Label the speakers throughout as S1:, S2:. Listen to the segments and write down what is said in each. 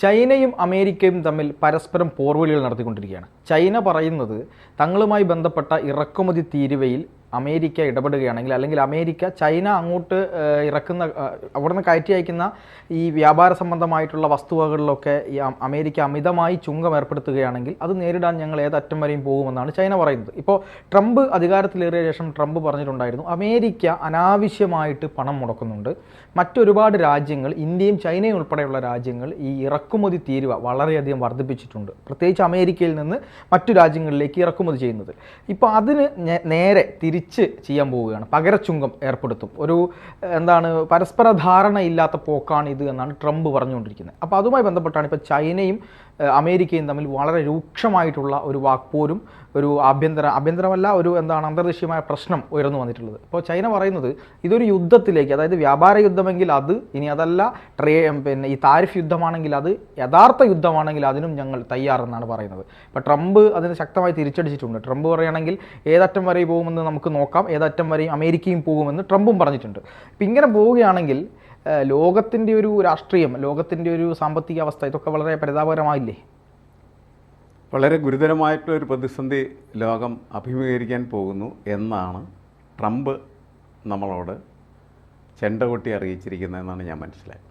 S1: ചൈനയും അമേരിക്കയും തമ്മിൽ പരസ്പരം പോർവിളികൾ നടത്തിക്കൊണ്ടിരിക്കുകയാണ്. ചൈന പറയുന്നത് തങ്ങളുമായി ബന്ധപ്പെട്ട ഇറക്കുമതി തീരുവയിൽ അമേരിക്ക ഇടപെടുകയാണെങ്കിൽ, അല്ലെങ്കിൽ അമേരിക്ക ചൈന അങ്ങോട്ട് ഇറക്കുന്ന അവിടുന്ന് കയറ്റി അയക്കുന്ന ഈ വ്യാപാര സംബന്ധമായിട്ടുള്ള വസ്തുവകളിലൊക്കെ ഈ അമേരിക്ക അമിതമായി ചുങ്കം ഏർപ്പെടുത്തുകയാണെങ്കിൽ അത് നേരിടാൻ ഞങ്ങൾ ഏതറ്റം വരെയും പോകുമെന്നാണ് ചൈന പറയുന്നത്. ഇപ്പോൾ ട്രംപ് അധികാരത്തിലേറിയ ശേഷം ട്രംപ് പറഞ്ഞിട്ടുണ്ടായിരുന്നു അമേരിക്ക അനാവശ്യമായിട്ട് പണം മുടക്കുന്നുണ്ട്. മറ്റൊരുപാട് രാജ്യങ്ങൾ, ഇന്ത്യയും ചൈനയും ഉൾപ്പെടെയുള്ള രാജ്യങ്ങൾ ഈ ഇറക്കുമതി തീരുവ വളരെയധികം വർദ്ധിപ്പിച്ചിട്ടുണ്ട്, പ്രത്യേകിച്ച് അമേരിക്കയിൽ നിന്ന് മറ്റു രാജ്യങ്ങളിലേക്ക് ഇറക്കുമതി ചെയ്യുന്നത്. ഇപ്പോൾ അതിന് നേരെ തിരിച്ച് ചെയ്യാൻ പോവുകയാണ്, പകരച്ചുങ്കം ഏർപ്പെടുത്തും. ഒരു പരസ്പര ധാരണയില്ലാത്ത പോക്കാണ് ഇത് എന്നാണ് ട്രംപ് പറഞ്ഞുകൊണ്ടിരിക്കുന്നത്. അപ്പോൾ അതുമായി ബന്ധപ്പെട്ടാണ് ഇപ്പോൾ ചൈനയും അമേരിക്കയും തമ്മിൽ വളരെ രൂക്ഷമായിട്ടുള്ള ഒരു വാക്പോരും ഒരു ആഭ്യന്തരമല്ല ഒരു അന്തർദേശീയമായ പ്രശ്നം ഉയർന്നു വന്നിട്ടുള്ളത്. ഇപ്പോൾ ചൈന പറയുന്നത് ഇതൊരു യുദ്ധത്തിലേക്ക്, അതായത് വ്യാപാര യുദ്ധമെങ്കിൽ അത്, ഇനി അതല്ല ഈ താരിഫ് യുദ്ധമാണെങ്കിൽ അത്, യഥാർത്ഥ യുദ്ധമാണെങ്കിൽ അതിനും ഞങ്ങൾ തയ്യാറെന്നാണ് പറയുന്നത്. ഇപ്പോൾ ട്രംപ് അതിന് ശക്തമായി തിരിച്ചടിച്ചിട്ടുണ്ട്. ട്രംപ് പറയുകയാണെങ്കിൽ ഏതറ്റം വരെ പോകുമെന്ന് നമുക്ക് നോക്കാം, ഏതറ്റം വരെയും അമേരിക്കയും പോകുമെന്ന് ട്രംപും പറഞ്ഞിട്ടുണ്ട്. ഇപ്പം ഇങ്ങനെ പോവുകയാണെങ്കിൽ ലോകത്തിൻ്റെ ഒരു രാഷ്ട്രീയം, ലോകത്തിൻ്റെ ഒരു സാമ്പത്തിക അവസ്ഥ, ഇതൊക്കെ വളരെ പരിതാപകരമായില്ലേ?
S2: വളരെ ഗുരുതരമായിട്ടുള്ളൊരു പ്രതിസന്ധി ലോകം അഭിമുഖീകരിക്കാൻ പോകുന്നു എന്നാണ് ട്രംപ് നമ്മളോട് ചെണ്ടകൊട്ടി അറിയിച്ചിരിക്കുന്നതെന്നാണ് ഞാൻ മനസ്സിലായത്.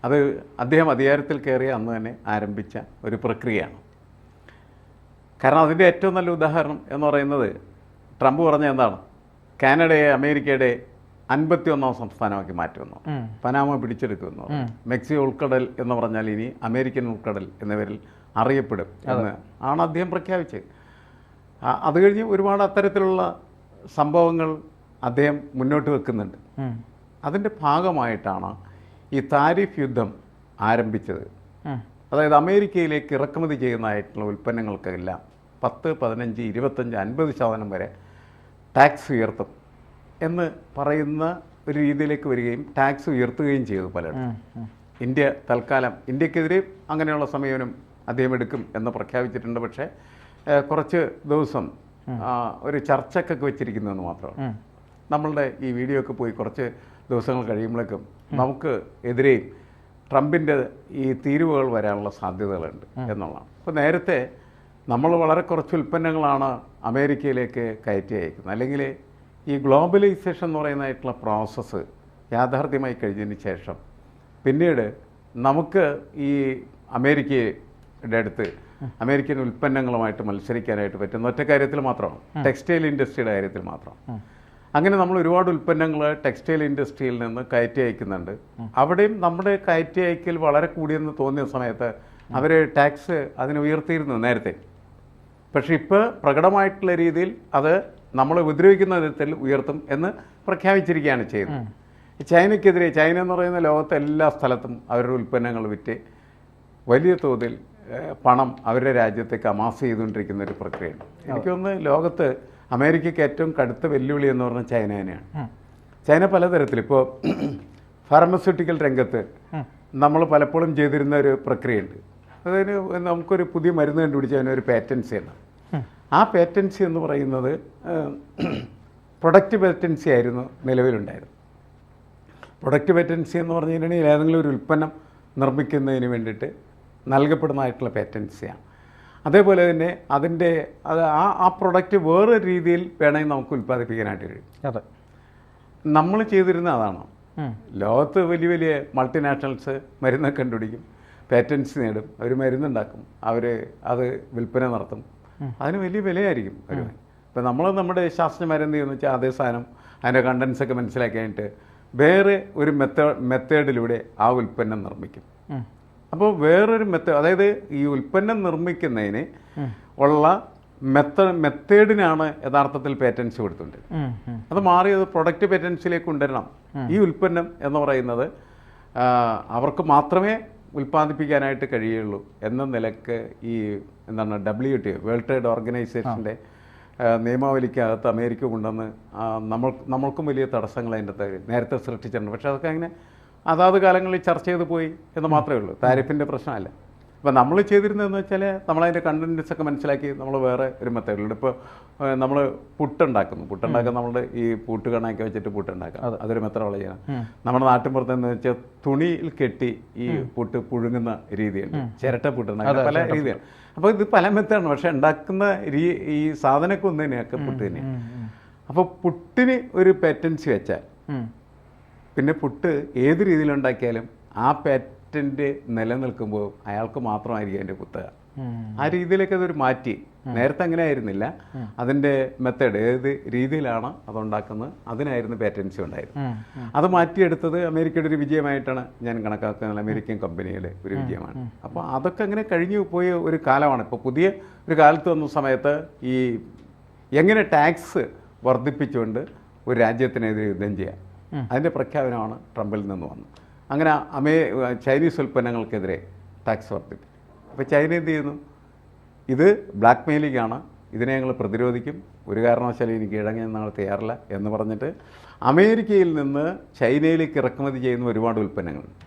S2: അത് അദ്ദേഹം അധികാരത്തിൽ കയറിയ അന്ന് തന്നെ ആരംഭിച്ച ഒരു പ്രക്രിയയാണ്. കാരണം അതിൻ്റെ ഏറ്റവും നല്ല ഉദാഹരണം എന്ന് പറയുന്നത് ട്രംപ് പറഞ്ഞ എന്താണ്, കാനഡയെ അമേരിക്കയുടെ 51ാം സംസ്ഥാനമാക്കി മാറ്റുമെന്നോ, പനാമ പിടിച്ചെടുക്കുമെന്നോ, മെക്സിക്കോ ഉൾക്കടൽ എന്ന് പറഞ്ഞാൽ ഇനി അമേരിക്കൻ ഉൾക്കടൽ എന്ന പേരിൽ അറിയപ്പെടും എന്ന് ആണ് അദ്ദേഹം പ്രഖ്യാപിച്ചത്. അത് കഴിഞ്ഞ് ഒരുപാട് അത്തരത്തിലുള്ള സംഭവങ്ങൾ അദ്ദേഹം മുന്നോട്ട് വെക്കുന്നുണ്ട്. അതിൻ്റെ ഭാഗമായിട്ടാണ് ഈ താരിഫ് യുദ്ധം ആരംഭിച്ചത്. അതായത് അമേരിക്കയിലേക്ക് ഇറക്കുമതി ചെയ്യുന്നതായിട്ടുള്ള ഉൽപ്പന്നങ്ങൾക്കെല്ലാം 10, 15, 25, 50% വരെ ടാക്സ് ഉയർത്തും എന്ന് പറയുന്ന ഒരു രീതിയിലേക്ക് വരികയും ടാക്സ് ഉയർത്തുകയും ചെയ്തു പലരും. ഇന്ത്യ തൽക്കാലം ഇന്ത്യക്കെതിരെ അങ്ങനെയുള്ള സമീപനം അദ്ദേഹം എടുക്കും എന്ന് പ്രഖ്യാപിച്ചിട്ടുണ്ട്. പക്ഷേ കുറച്ച് ദിവസം ഒരു ചർച്ചക്കൊക്കെ വെച്ചിരിക്കുന്നതെന്ന് മാത്രമാണ്. നമ്മളുടെ ഈ വീഡിയോ ഒക്കെ പോയി കുറച്ച് ദിവസങ്ങൾ കഴിയുമ്പോഴേക്കും നമുക്ക് എതിരെയും ട്രംപിൻ്റെ ഈ തീരുവകൾ വരാനുള്ള സാധ്യതകളുണ്ട് എന്നുള്ളതാണ്. അപ്പോൾ നേരത്തെ നമ്മൾ വളരെ കുറച്ച് ഉൽപ്പന്നങ്ങളാണ് അമേരിക്കയിലേക്ക് കയറ്റി അയക്കുന്നത്. അല്ലെങ്കിൽ ഈ ഗ്ലോബലൈസേഷൻ എന്ന് പറയുന്നതായിട്ടുള്ള പ്രോസസ്സ് യാഥാർത്ഥ്യമായി കഴിഞ്ഞതിന് ശേഷം പിന്നീട് നമുക്ക് ഈ അമേരിക്കയുടെ അടുത്ത് അമേരിക്കൻ ഉൽപ്പന്നങ്ങളുമായിട്ട് മത്സരിക്കാനായിട്ട് പറ്റുന്ന ഒറ്റ കാര്യത്തിൽ മാത്രമാണ്, ടെക്സ്റ്റൈൽ ഇൻഡസ്ട്രിയുടെ കാര്യത്തിൽ മാത്രം. അങ്ങനെ നമ്മൾ ഒരുപാട് ഉൽപ്പന്നങ്ങൾ ടെക്സ്റ്റൈൽ ഇൻഡസ്ട്രിയിൽ നിന്ന് കയറ്റി അയക്കുന്നുണ്ട്. അവിടെയും നമ്മുടെ കയറ്റി അയക്കൽ വളരെ കൂടിയെന്ന് തോന്നിയ സമയത്ത് അവർ ടാക്സ് അതിന് ഉയർത്തിയിരുന്നു നേരത്തെ. പക്ഷേ ഇപ്പോൾ പ്രകടമായിട്ടുള്ള രീതിയിൽ അത് നമ്മളെ ഉപദ്രവിക്കുന്ന വിധത്തിൽ ഉയർത്തും എന്ന് പ്രഖ്യാപിച്ചിരിക്കുകയാണ് ചെയ്യുന്നത്. ചൈനയ്ക്കെതിരെ, ചൈന എന്ന് പറയുന്ന ലോകത്തെ എല്ലാ സ്ഥലത്തും അവരുടെ ഉൽപ്പന്നങ്ങൾ വിറ്റ് വലിയ തോതിൽ പണം അവരുടെ രാജ്യത്തേക്ക് അമാസ് ചെയ്തുകൊണ്ടിരിക്കുന്ന ഒരു പ്രക്രിയയാണ്. എനിക്കൊന്ന് ലോകത്ത് അമേരിക്കയ്ക്ക് ഏറ്റവും കടുത്ത വെല്ലുവിളി എന്ന് പറഞ്ഞാൽ ചൈന തന്നെയാണ്. ചൈന പലതരത്തിൽ, ഇപ്പോൾ ഫാർമസ്യൂട്ടിക്കൽ രംഗത്ത് നമ്മൾ പലപ്പോഴും ചെയ്തിരുന്ന ഒരു പ്രക്രിയയുണ്ട്. അതിന് നമുക്കൊരു പുതിയ മരുന്ന് കണ്ടുപിടിച്ച് അതിനൊരു പേറ്റൻസിയാണ്. ആ പേറ്റൻസി എന്ന് പറയുന്നത് പ്രൊഡക്റ്റ് പേറ്റൻസി ആയിരുന്നു നിലവിലുണ്ടായിരുന്നു. പ്രൊഡക്റ്റ് പേറ്റൻസി എന്ന് പറഞ്ഞു കഴിഞ്ഞാൽ ഏതെങ്കിലും ഒരു ഉൽപ്പന്നം നിർമ്മിക്കുന്നതിന് വേണ്ടിയിട്ട് നൽകപ്പെടുന്നതായിട്ടുള്ള പേറ്റൻസിയാണ്. അതേപോലെ തന്നെ അതിൻ്റെ ആ പ്രൊഡക്റ്റ് വേറൊരു രീതിയിൽ വേണമെങ്കിൽ നമുക്ക് ഉൽപ്പാദിപ്പിക്കാനായിട്ട് കഴിയും.
S1: അതെ,
S2: നമ്മൾ ചെയ്തിരുന്ന അതാണ്. ലോകത്ത് വലിയ വലിയ മൾട്ടിനാഷണൽസ് മരുന്നൊക്കെ കണ്ടുപിടിക്കും, പേറ്റൻസ് നേടും, അവർ മരുന്നുണ്ടാക്കും, അവർ അത് വിൽപ്പന നടത്തും. അതിന് വലിയ വിലയായിരിക്കും ഒരു. ഇപ്പം നമ്മുടെ ശാസ്ത്രജ്ഞന്മാരെന്ത് ചെയ്യുമെന്ന് വെച്ചാൽ അതേ സാധനം അതിൻ്റെ കണ്ടൻസൊക്കെ മനസ്സിലാക്കിയിട്ട് വേറെ ഒരു മെത്തേഡിലൂടെ ആ ഉൽപ്പന്നം നിർമ്മിക്കും. അപ്പോൾ വേറൊരു അതായത് ഈ ഉൽപ്പന്നം നിർമ്മിക്കുന്നതിന് ഉള്ള മെത്തേഡിനാണ് യഥാർത്ഥത്തിൽ പേറ്റൻസി കൊടുത്തിട്ടുണ്ട്. അത് മാറിയത് പ്രൊഡക്റ്റ് പേറ്റൻസിലേക്ക് കൊണ്ടുവരണം. ഈ ഉൽപ്പന്നം എന്ന് പറയുന്നത് അവർക്ക് മാത്രമേ ഉൽപ്പാദിപ്പിക്കാനായിട്ട് കഴിയുള്ളൂ എന്ന നിലക്ക് ഈ WTO, വേൾഡ് ട്രേഡ് ഓർഗനൈസേഷൻ്റെ നിയമാവലിക്കകത്ത് അമേരിക്ക കൊണ്ടുവന്ന് നമ്മൾക്കും വലിയ തടസ്സങ്ങൾ അതിൻ്റെ നേരത്തെ സൃഷ്ടിച്ചിട്ടുണ്ട്. പക്ഷേ അതൊക്കെ അങ്ങനെ അതാത് കാലങ്ങളിൽ ചർച്ച ചെയ്ത് പോയി എന്ന് മാത്രമേ ഉള്ളൂ. താരിഫിൻ്റെ പ്രശ്നമല്ല. അപ്പോൾ നമ്മൾ ചെയ്തിരുന്നതെന്ന് വെച്ചാൽ നമ്മളതിൻ്റെ കണ്ടൻറ്റ്സ് ഒക്കെ മനസ്സിലാക്കി നമ്മൾ വേറെ ഒരു മെത്തേഡിലുണ്ട്. ഇപ്പോൾ നമ്മൾ പുട്ടുണ്ടാക്കാൻ നമ്മളുടെ ഈ പൂട്ടുകണയൊക്കെ വെച്ചിട്ട് പുട്ടുണ്ടാക്കാം, അതൊരു മെത്തഡോളജിയാണ്. നമ്മുടെ നാട്ടിൻപുറത്ത് എന്ന് വെച്ചാൽ തുണിയിൽ കെട്ടി ഈ പുട്ട് പുഴുങ്ങുന്ന രീതിയുണ്ട്, ചിരട്ട പുട്ടുണ്ടാക്കുന്ന പല രീതിയാണ്. അപ്പോൾ ഇത് പല മെത്തേഡാണ്, പക്ഷേ ഉണ്ടാക്കുന്ന ഈ സാധനമൊക്കെ ഒന്ന് തന്നെയൊക്കെ പുട്ട് തന്നെയാണ്. അപ്പോൾ പുട്ടിന് ഒരു പേറ്റൻസി വെച്ചാൽ പിന്നെ പുട്ട് ഏത് രീതിയിലുണ്ടാക്കിയാലും ആ പേറ്റന്റ് നിലനിൽക്കുമ്പോൾ അയാൾക്ക് മാത്രമായിരിക്കും അതിൻ്റെ കുത്തുക. ആ രീതിയിലേക്ക് അതൊരു മാറ്റി. നേരത്തെ അങ്ങനെ ആയിരുന്നില്ല, അതിൻ്റെ മെത്തേഡ് ഏത് രീതിയിലാണ് അതുണ്ടാക്കുന്നത് അതിനായിരുന്നു പേറ്റൻസി ഉണ്ടായിരുന്നത്. അത് മാറ്റിയെടുത്തത് അമേരിക്കയുടെ ഒരു വിജയമായിട്ടാണ് ഞാൻ കണക്കാക്കുന്നത്, അമേരിക്കൻ കമ്പനിയുടെ ഒരു വിജയമാണ്. അപ്പോൾ അതൊക്കെ അങ്ങനെ കഴിഞ്ഞു പോയ ഒരു കാലമാണ്. ഇപ്പോൾ പുതിയ ഒരു കാലത്ത് വന്ന സമയത്ത് ഈ എങ്ങനെ ടാക്സ് വർദ്ധിപ്പിച്ചുകൊണ്ട് ഒരു രാജ്യത്തിനെതിരെ യുദ്ധം ചെയ്യാം, അതിൻ്റെ പ്രഖ്യാപനമാണ് ട്രംപിൽ നിന്ന് വന്നത്. അങ്ങനെ ചൈനീസ് ഉൽപ്പന്നങ്ങൾക്കെതിരെ ടാക്സ് വർദ്ധിപ്പിക്കും. അപ്പോൾ ചൈന എന്ത് ചെയ്യുന്നു? ഇത് ബ്ലാക്ക് മെയിലിംഗ് ആണ്, ഇതിനെ ഞങ്ങൾ പ്രതിരോധിക്കും, ഒരു കാരണവശാലും എനിക്ക് ഇഴങ്ങാൻ ഞങ്ങൾ തയ്യാറില്ല എന്ന് പറഞ്ഞിട്ട് അമേരിക്കയിൽ നിന്ന് ചൈനയിലേക്ക് ഇറക്കുമതി ചെയ്യുന്ന ഒരുപാട് ഉൽപ്പന്നങ്ങളുണ്ട്.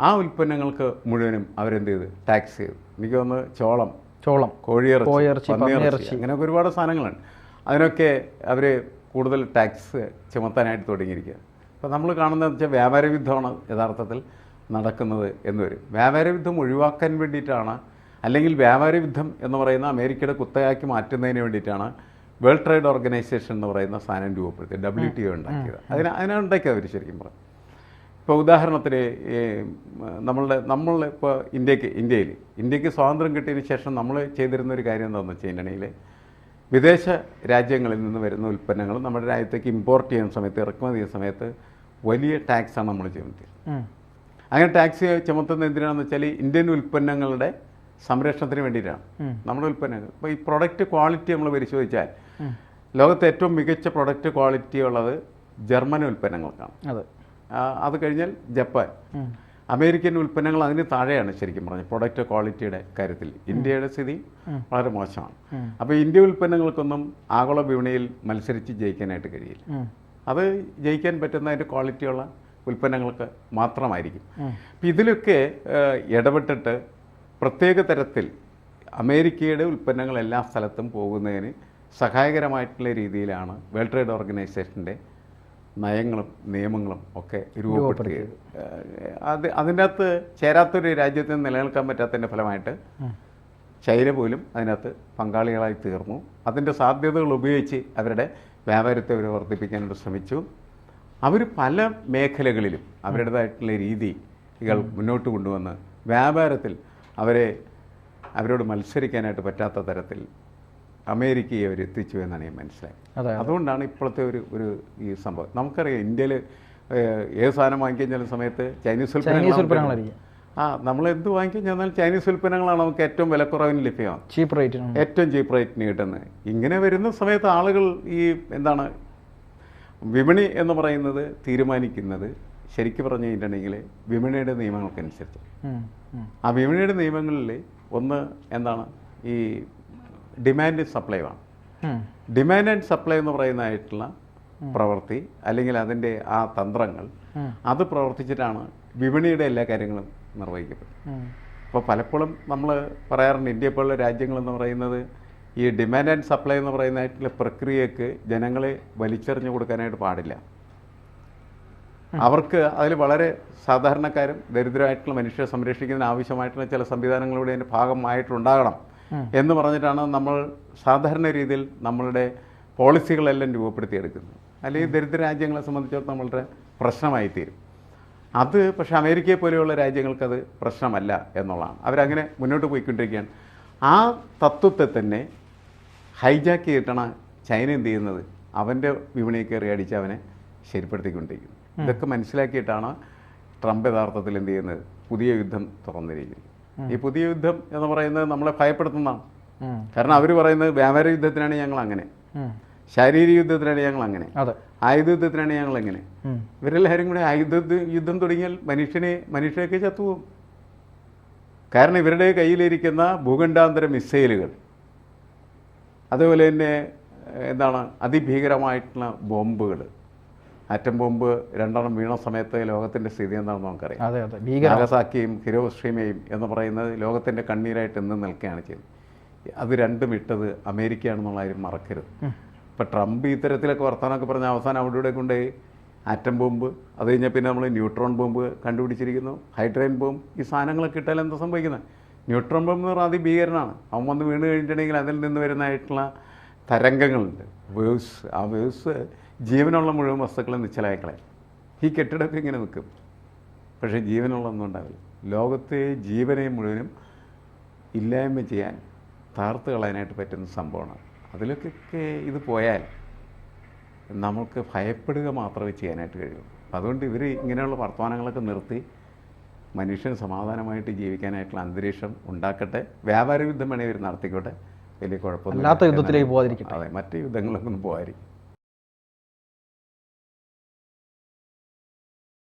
S2: ആ ഉൽപ്പന്നങ്ങൾക്ക് മുഴുവനും അവരെന്ത് ചെയ്ത് ടാക്സ് ചെയ്തു. എനിക്ക് തോന്നുന്നു ചോളം, കോഴിയിറച്ചി, പന്നിയിറച്ചി, അങ്ങനെയൊക്കെ ഒരുപാട് സാധനങ്ങളുണ്ട്. അതിനൊക്കെ അവർ കൂടുതൽ ടാക്സ് ചുമത്താനായിട്ട് തുടങ്ങിയിരിക്കുക. അപ്പോൾ നമ്മൾ കാണുന്നതെന്ന് വെച്ചാൽ വ്യാപാര യുദ്ധമാണ് യഥാർത്ഥത്തിൽ നടക്കുന്നത് എന്ന് വരും. വ്യാപാര യുദ്ധം ഒഴിവാക്കാൻ വേണ്ടിയിട്ടാണ്, അല്ലെങ്കിൽ വ്യാപാര യുദ്ധം എന്ന് പറയുന്ന അമേരിക്കയുടെ കുത്തകയാക്കി മാറ്റുന്നതിന് വേണ്ടിയിട്ടാണ് വേൾഡ് ട്രേഡ് ഓർഗനൈസേഷൻ എന്ന് പറയുന്ന സാധനം രൂപപ്പെടുത്തിയത്, WTO ഉണ്ടാക്കിയത്. അതിനാണ് ഉണ്ടാക്കിയത് അവർ ശരിക്കും പറഞ്ഞു. ഇപ്പോൾ ഉദാഹരണത്തിന് നമ്മളിപ്പോൾ ഇന്ത്യക്ക് സ്വാതന്ത്ര്യം കിട്ടിയതിന് ശേഷം നമ്മൾ ചെയ്തിരുന്ന ഒരു കാര്യം എന്താണെന്ന് വെച്ചിട്ടുണ്ടെങ്കിൽ വിദേശ രാജ്യങ്ങളിൽ നിന്ന് വരുന്ന ഉൽപ്പന്നങ്ങൾ നമ്മുടെ രാജ്യത്തേക്ക് ഇമ്പോർട്ട് ചെയ്യുന്ന സമയത്ത്, ഇറക്കുമതി ചെയ്യുന്ന സമയത്ത് വലിയ ടാക്സാണ് നമ്മൾ ചുമത്തിയത്. അങ്ങനെ ടാക്സ് ചുമത്തുന്നത് എന്തിനാണെന്ന് വെച്ചാൽ ഇന്ത്യൻ ഉൽപ്പന്നങ്ങളുടെ സംരക്ഷണത്തിന് വേണ്ടിയിട്ടാണ്. നമ്മുടെ ഉൽപ്പന്നങ്ങൾ ഇപ്പോൾ ഈ പ്രൊഡക്റ്റ് ക്വാളിറ്റി നമ്മൾ പരിശോധിച്ചാൽ ലോകത്തെ ഏറ്റവും മികച്ച പ്രൊഡക്റ്റ് ക്വാളിറ്റി ഉള്ളത് ജർമ്മൻ ഉൽപ്പന്നങ്ങൾക്കാണ്. അത് കഴിഞ്ഞാൽ ജപ്പാൻ. അമേരിക്കൻ ഉൽപ്പന്നങ്ങൾ അതിന് താഴെയാണ് ശരിക്കും പറഞ്ഞത് പ്രൊഡക്റ്റ് ക്വാളിറ്റിയുടെ കാര്യത്തിൽ. ഇന്ത്യയുടെ സ്ഥിതി വളരെ മോശമാണ്. അപ്പോൾ ഇന്ത്യ ഉൽപ്പന്നങ്ങൾക്കൊന്നും ആഗോള വിപണിയിൽ മത്സരിച്ച് ജയിക്കാനായിട്ട് കഴിയില്ല. അത് ജയിക്കാൻ പറ്റുന്ന അതിൻ്റെ ക്വാളിറ്റിയുള്ള ഉൽപ്പന്നങ്ങൾക്ക് മാത്രമായിരിക്കും. അപ്പം ഇതിലൊക്കെ ഇടപെട്ടിട്ട് പ്രത്യേക തരത്തിൽ അമേരിക്കയുടെ ഉൽപ്പന്നങ്ങൾ എല്ലാ സ്ഥലത്തും പോകുന്നതിന് സഹായകരമായിട്ടുള്ള രീതിയിലാണ് വേൾഡ് ട്രേഡ് ഓർഗനൈസേഷൻ്റെ നയങ്ങളും നിയമങ്ങളും ഒക്കെ രൂപപ്പെടുത്തിയത്. അതിൻ്റെ അകത്ത് ചേരാത്തൊരു രാജ്യത്തിന് നിലനിൽക്കാൻ പറ്റാത്തതിൻ്റെ ഫലമായിട്ട് ചൈന പോലും അതിനകത്ത് പങ്കാളികളായി തീർന്നു. അതിൻ്റെ സാധ്യതകൾ ഉപയോഗിച്ച് അവരുടെ വ്യാപാരത്തെ അവർ വർദ്ധിപ്പിക്കാനായിട്ട് ശ്രമിച്ചു. അവർ പല മേഖലകളിലും അവരുടേതായിട്ടുള്ള രീതികൾ മുന്നോട്ട് കൊണ്ടുവന്ന് വ്യാപാരത്തിൽ അവരോട് മത്സരിക്കാനായിട്ട് പറ്റാത്ത തരത്തിൽ അമേരിക്കയെ അവർ എത്തിച്ചു എന്നാണ് ഞാൻ മനസ്സിലാക്കിയത്. അതുകൊണ്ടാണ് ഇപ്പോഴത്തെ ഒരു ഈ സംഭവം. നമുക്കറിയാം ഇന്ത്യയിൽ ഏത് സാധനം വാങ്ങിക്കഴിഞ്ഞാലും സമയത്ത് ചൈനീസ് ഉൽപ്പന്നങ്ങളായിരിക്കും. നമ്മൾ എന്ത് വാങ്ങിക്കഴിഞ്ഞാൽ ചൈനീസ് ഉൽപ്പന്നങ്ങളാണ് നമുക്ക് ഏറ്റവും വിലക്കുറവിന് ലഭ്യമാണ്, ഏറ്റവും ചീപ്പ് റേറ്റിന് കിട്ടുന്നത്. ഇങ്ങനെ വരുന്ന സമയത്ത് ആളുകൾ വിപണി എന്ന് പറയുന്നത് തീരുമാനിക്കുന്നത് ശരിക്കും പറഞ്ഞു കഴിഞ്ഞിട്ടുണ്ടെങ്കിൽ വിപണിയുടെ നിയമങ്ങൾക്കനുസരിച്ച്. ആ വിപണിയുടെ നിയമങ്ങളിൽ ഒന്ന് ഈ ഡിമാൻഡ് സപ്ലൈ ആണ്. ഡിമാൻഡ് ആൻഡ് സപ്ലൈ എന്ന് പറയുന്നതായിട്ടുള്ള പ്രവൃത്തി, അല്ലെങ്കിൽ അതിൻ്റെ ആ തന്ത്രങ്ങൾ, അത് പ്രവർത്തിച്ചിട്ടാണ് വിപണിയുടെ എല്ലാ കാര്യങ്ങളും നിർവഹിക്കപ്പെടുന്നത്. അപ്പോൾ പലപ്പോഴും നമ്മൾ പറയാറുണ്ട്, ഇന്ത്യ പോലുള്ള രാജ്യങ്ങളെന്ന് പറയുന്നത് ഈ ഡിമാൻഡ് ആൻഡ് സപ്ലൈ എന്ന് പറയുന്നതായിട്ടുള്ള പ്രക്രിയക്ക് ജനങ്ങളെ വലിച്ചെറിഞ്ഞു കൊടുക്കാനായിട്ട് പാടില്ല. അവർക്ക് അതിൽ വളരെ സാധാരണക്കാരും ദരിദ്രമായിട്ടുള്ള മനുഷ്യരെ സംരക്ഷിക്കുന്നതിന് ആവശ്യമായിട്ടുള്ള ചില സംവിധാനങ്ങളുടെ അതിൻ്റെ ഭാഗമായിട്ടുണ്ടാകണം എന്ന് പറഞ്ഞിട്ടാണ് നമ്മൾ സാധാരണ രീതിയിൽ നമ്മളുടെ പോളിസികളെല്ലാം രൂപപ്പെടുത്തിയെടുക്കുന്നത്. അല്ലെങ്കിൽ ദരിദ്ര രാജ്യങ്ങളെ സംബന്ധിച്ചിടത്തോളം നമ്മളുടെ പ്രശ്നമായി തീരും. അത് പക്ഷേ അമേരിക്കയെ പോലെയുള്ള രാജ്യങ്ങൾക്കത് പ്രശ്നമല്ല എന്നുള്ളതാണ്. അവരങ്ങനെ മുന്നോട്ട് പോയിക്കൊണ്ടിരിക്കുകയാണ്. ആ തത്വത്തെ തന്നെ ഹൈജാക്ക് ചെയ്തിട്ടാണ് ചൈന എന്ത് ചെയ്യുന്നത്, അവൻ്റെ വിപണിയെ കയറി അടിച്ച് അവനെ ശരിപ്പെടുത്തിക്കൊണ്ടിരിക്കുന്നത്. ഇതൊക്കെ മനസ്സിലാക്കിയിട്ടാണ് ട്രംപ് യഥാർത്ഥത്തിൽ എന്ത് ചെയ്യുന്നത്, പുതിയ യുദ്ധം തുറന്നിരിക്കുന്നത്. ഈ പുതിയ യുദ്ധം എന്ന് പറയുന്നത് നമ്മളെ ഭയപ്പെടുത്തുന്നതാണ്. കാരണം അവർ പറയുന്നത് വ്യാപാര യുദ്ധത്തിനാണ് ഞങ്ങൾ അങ്ങനെ, ശാരീരിക യുദ്ധത്തിനാണ് ഞങ്ങൾ അങ്ങനെ, ആയുധ യുദ്ധത്തിനാണ് ഞങ്ങൾ എങ്ങനെ. ഇവരെല്ലാവരും കൂടെ യുദ്ധം തുടങ്ങിയാൽ മനുഷ്യരെയൊക്കെ ചത്തുപോകും. കാരണം ഇവരുടെ കയ്യിലിരിക്കുന്ന ഭൂഖണ്ഡാന്തര മിസൈലുകൾ, അതുപോലെ തന്നെ അതിഭീകരമായിട്ടുള്ള ബോംബുകൾ, ആറ്റം ബോംബ് രണ്ടെണ്ണം വീണ സമയത്ത് ലോകത്തിൻ്റെ സ്ഥിതി എന്താണെന്ന് നമുക്കറിയാം.
S1: അതെ അതെ, ഭീകര.
S2: നാഗസാക്കിയും ഹിരോഷിമയും എന്ന് പറയുന്നത് ലോകത്തിൻ്റെ കണ്ണീരായിട്ട് എന്നും നിൽക്കുകയാണ് ചെയ്യുന്നത്. അത് രണ്ടും ഇട്ടത് അമേരിക്കയാണെന്നുള്ള കാര്യം മറക്കരുത്. ഇപ്പം ട്രംപ് ഇത്തരത്തിലൊക്കെ വർത്തമാനമൊക്കെ പറഞ്ഞ അവസാനം അവിടെ ഇവിടെ കൊണ്ടുപോയി ആറ്റം ബോംബ്, അത് കഴിഞ്ഞാൽ പിന്നെ നമ്മൾ ന്യൂട്രോൺ ബോംബ് കണ്ടുപിടിച്ചിരിക്കുന്നു, ഹൈഡ്രജൻ ബോംബ്. ഈ സാധനങ്ങളൊക്കെ ഇട്ടാൽ എന്താ സംഭവിക്കുന്നത്? ന്യൂട്രോൺ ബോംബ് എന്ന് പറഞ്ഞാൽ അതിഭീകരനാണ്. അവൻ വന്ന് വീണ് കഴിഞ്ഞിട്ടുണ്ടെങ്കിൽ അതിൽ നിന്ന് വരുന്നതായിട്ടുള്ള തരംഗങ്ങളുണ്ട്, വേവ്സ്. ആ വേവ്സ് ജീവനുള്ള മുഴുവൻ വസ്തുക്കളെ നിശ്ചലായിക്കളയും. ഈ കെട്ടിടമൊക്കെ ഇങ്ങനെ നിൽക്കും, പക്ഷേ ജീവനുള്ളൊന്നും ഉണ്ടാവില്ല. ലോകത്തെ ജീവനെ മുഴുവനും ഇല്ലായ്മ ചെയ്യാൻ, താർത്ത് കളയാനായിട്ട് പറ്റുന്ന സംഭവമാണ്. അതിലൊക്കെ ഇത് പോയാൽ നമുക്ക് ഭയപ്പെടുക മാത്രമേ ചെയ്യാനായിട്ട് കഴിയൂ. അതുകൊണ്ട് ഇവർ ഇങ്ങനെയുള്ള വർത്തമാനങ്ങളൊക്കെ നിർത്തി മനുഷ്യൻ സമാധാനമായിട്ട് ജീവിക്കാനായിട്ടുള്ള അന്തരീക്ഷം ഉണ്ടാക്കട്ടെ. വ്യാപാര യുദ്ധം വേണേൽ ഇവർ നടത്തിക്കോട്ടെ, വലിയ കുഴപ്പമൊന്നും.
S1: അല്ലാത്ത യുദ്ധത്തിലേക്ക് പോകാതിരിക്കട്ടെ.
S2: അതെ, മറ്റ് യുദ്ധങ്ങളൊക്കെ ഒന്നും പോകാതിരിക്കും.